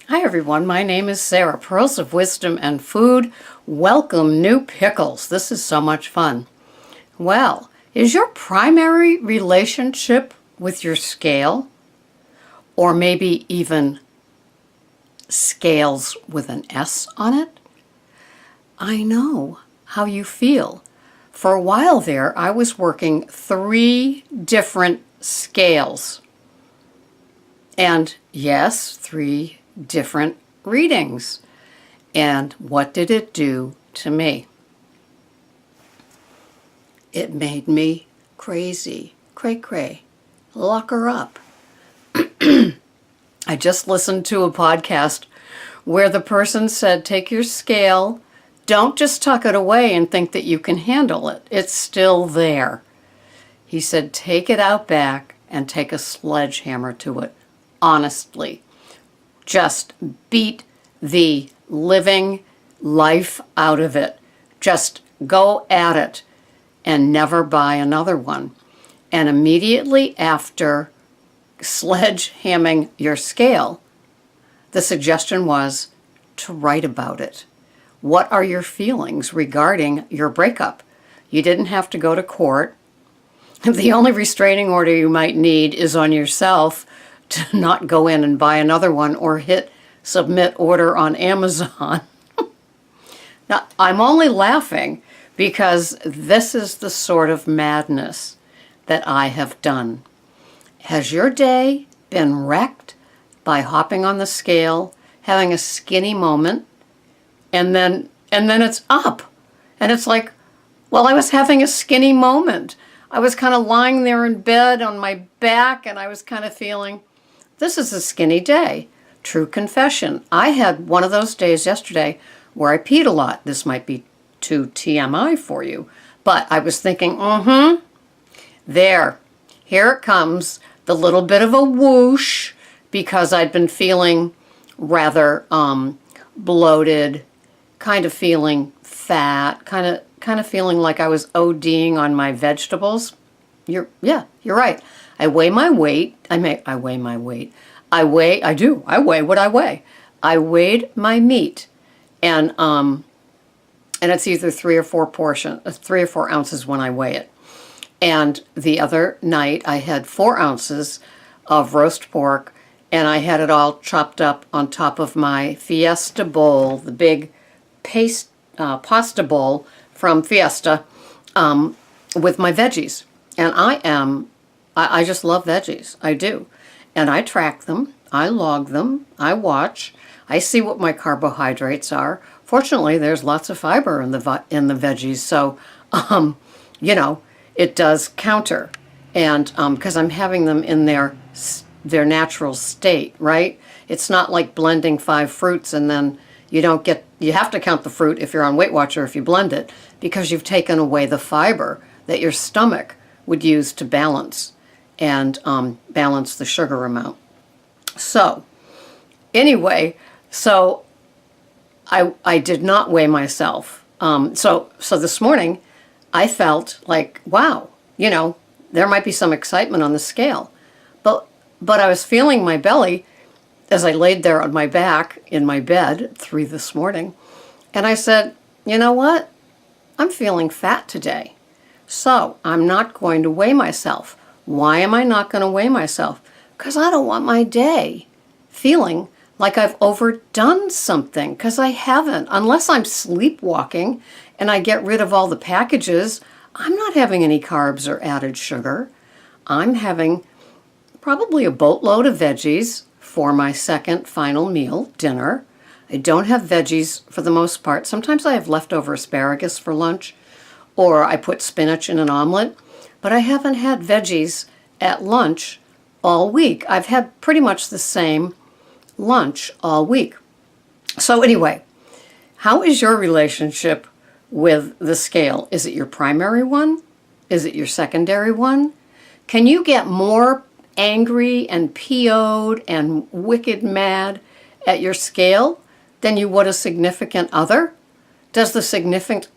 Hi everyone, my name is Sarah, Pearls of Wisdom and Food. Welcome, new pickles. This is so much fun. Well, is your primary relationship with your scale, or maybe even scales with an S on it? I know how you feel. For a while there, I was working 3 different scales. And yes, 3 different readings. And what did it do to me? It made me crazy. Cray-cray. Lock her up. I just listened to a podcast where the person said, take your scale, don't just tuck it away and think that you can handle it. It's still there. He said, take it out back and take a sledgehammer to it. Honestly. Just beat the living life out of it. Just go at it and never buy another one. And immediately after sledgehammering your scale, the suggestion was to write about it. What are your feelings regarding your breakup? You didn't have to go to court. The only restraining order you might need is on yourself to not go in and buy another one or hit submit order on Amazon. Now, I'm only laughing because this is the sort of madness that I have done. Has your day been wrecked by hopping on the scale, having a skinny moment, and then it's up? And it's like, well, I was having a skinny moment. I was kind of lying there in bed on my back, and I was kind of feeling, this is a skinny day. True confession. I had one of those days yesterday where I peed a lot. This might be too TMI for you, but I was thinking, there, here it comes, the little bit of a whoosh, because I'd been feeling rather bloated, kind of feeling fat, kind of feeling like I was ODing on my vegetables. You're right. I weigh my weight. I weigh my weight. I weigh what I weigh. I weighed my meat, and it's either 3 or 4 ounces when I weigh it. And the other night I had 4 ounces of roast pork, and I had it all chopped up on top of my Fiesta bowl, the big pasta bowl from Fiesta, with my veggies. And I just love veggies. I do. And I track them. I log them. I watch. I see what my carbohydrates are. Fortunately, there's lots of fiber in the veggies. So, it does counter. And because I'm having them in their natural state, right? It's not like blending 5 fruits and then you have to count the fruit if you're on Weight Watcher if you blend it, because you've taken away the fiber that your stomach would use to balance and balance the sugar amount. So anyway, I did not weigh myself. So this morning I felt like, wow, there might be some excitement on the scale. But I was feeling my belly as I laid there on my back in my bed at 3 this morning. And I said, you know what? I'm feeling fat today. So I'm not going to weigh myself. Why am I not going to weigh myself? Because I don't want my day feeling like I've overdone something, because I haven't. Unless I'm sleepwalking and I get rid of all the packages, I'm not having any carbs or added sugar. I'm having probably a boatload of veggies for my second final meal, dinner. I don't have veggies for the most part. Sometimes I have leftover asparagus for lunch, or I put spinach in an omelet, but I haven't had veggies at lunch all week. I've had pretty much the same lunch all week. So anyway, how is your relationship with the scale? Is it your primary one? Is it your secondary one? Can you get more angry and PO'd and wicked mad at your scale than you would a significant other? Does the significant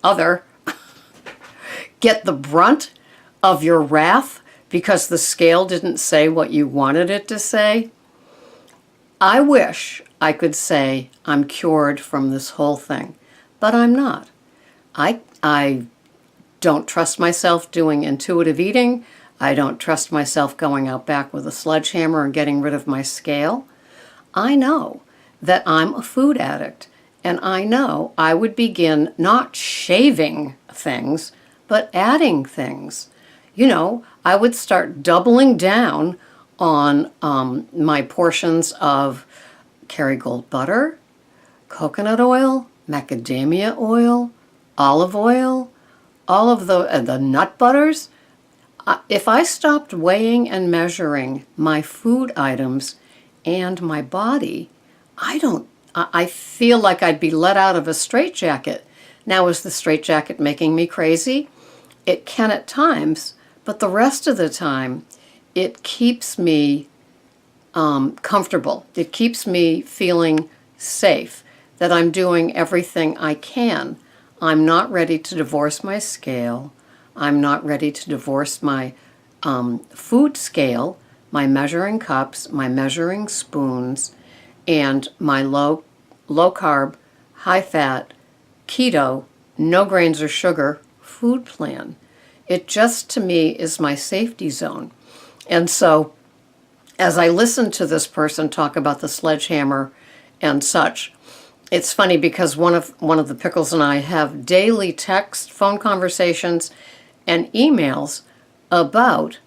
other get the brunt of your wrath because the scale didn't say what you wanted it to say? I wish I could say I'm cured from this whole thing, but I'm not. I don't trust myself doing intuitive eating. I don't trust myself going out back with a sledgehammer and getting rid of my scale. I know that I'm a food addict, and I know I would begin not shaving things, but adding things. You know, I would start doubling down on my portions of Kerrygold butter, coconut oil, macadamia oil, olive oil, all of the nut butters. If I stopped weighing and measuring my food items and my body, I feel like I'd be let out of a straitjacket. Now, is the straitjacket making me crazy? It can at times, but the rest of the time, it keeps me comfortable. It keeps me feeling safe, that I'm doing everything I can. I'm not ready to divorce my scale. I'm not ready to divorce my food scale, my measuring cups, my measuring spoons, and my low carb, high fat, keto, no grains or sugar food plan. It just, to me, is my safety zone. And so, as I listen to this person talk about the sledgehammer and such, it's funny because one of the Pickles and I have daily text, phone conversations, and emails about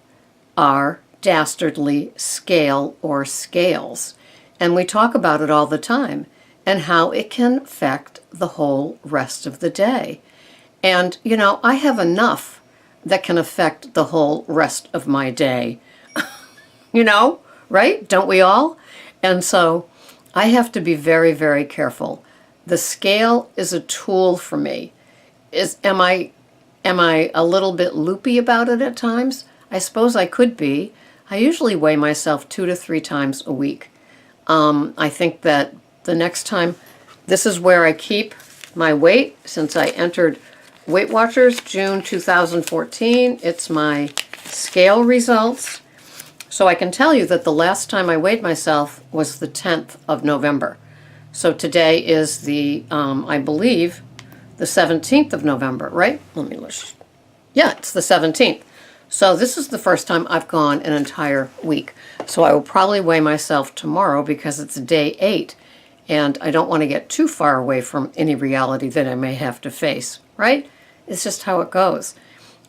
our dastardly scale or scales. And we talk about it all the time and how it can affect the whole rest of the day. And, you know, I have enough that can affect the whole rest of my day. You know, right? Don't we all? And so I have to be very, very careful. The scale is a tool for me. Am I a little bit loopy about it at times? I suppose I could be. I usually weigh myself 2 to 3 times a week. I think that the next time, this is where I keep my weight since I entered Weight Watchers June 2014. It's my scale results. So I can tell you that the last time I weighed myself was the 10th of November. So today is the, I believe, the 17th of November, right? Let me look. Yeah, it's the 17th. So this is the first time I've gone an entire week. So I will probably weigh myself tomorrow because it's day 8. And I don't want to get too far away from any reality that I may have to face, right? It's just how it goes.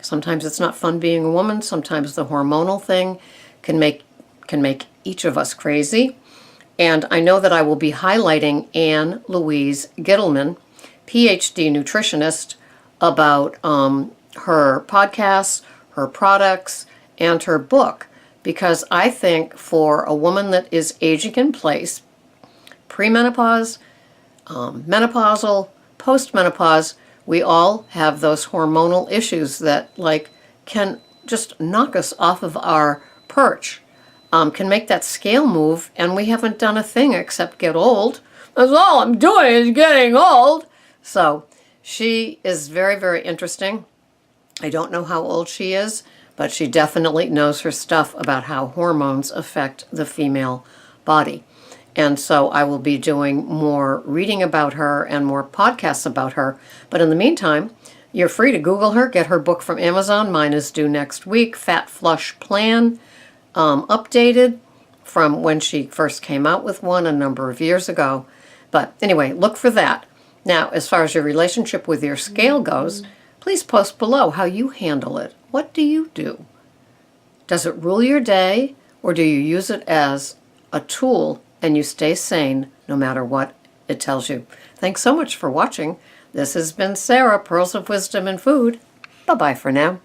Sometimes it's not fun being a woman. Sometimes the hormonal thing can make each of us crazy. And I know that I will be highlighting Ann Louise Gittleman, PhD nutritionist, about her podcasts, her products, and her book, because I think for a woman that is aging in place, premenopause, menopausal, postmenopause, we all have those hormonal issues that can just knock us off of our perch, can make that scale move, and we haven't done a thing except get old. That's all I'm doing is getting old. So she is very, very interesting. I don't know how old she is, but she definitely knows her stuff about how hormones affect the female body. And so I will be doing more reading about her and more podcasts about her. But in the meantime, you're free to Google her, get her book from Amazon. Mine is due next week, Fat Flush Plan, updated from when she first came out with one a number of years ago. But anyway, look for that. Now, as far as your relationship with your scale goes, please post below how you handle it. What do you do? Does it rule your day, or do you use it as a tool and you stay sane no matter what it tells you? Thanks so much for watching. This has been Sarah, Pearls of Wisdom and Food. Bye-bye for now.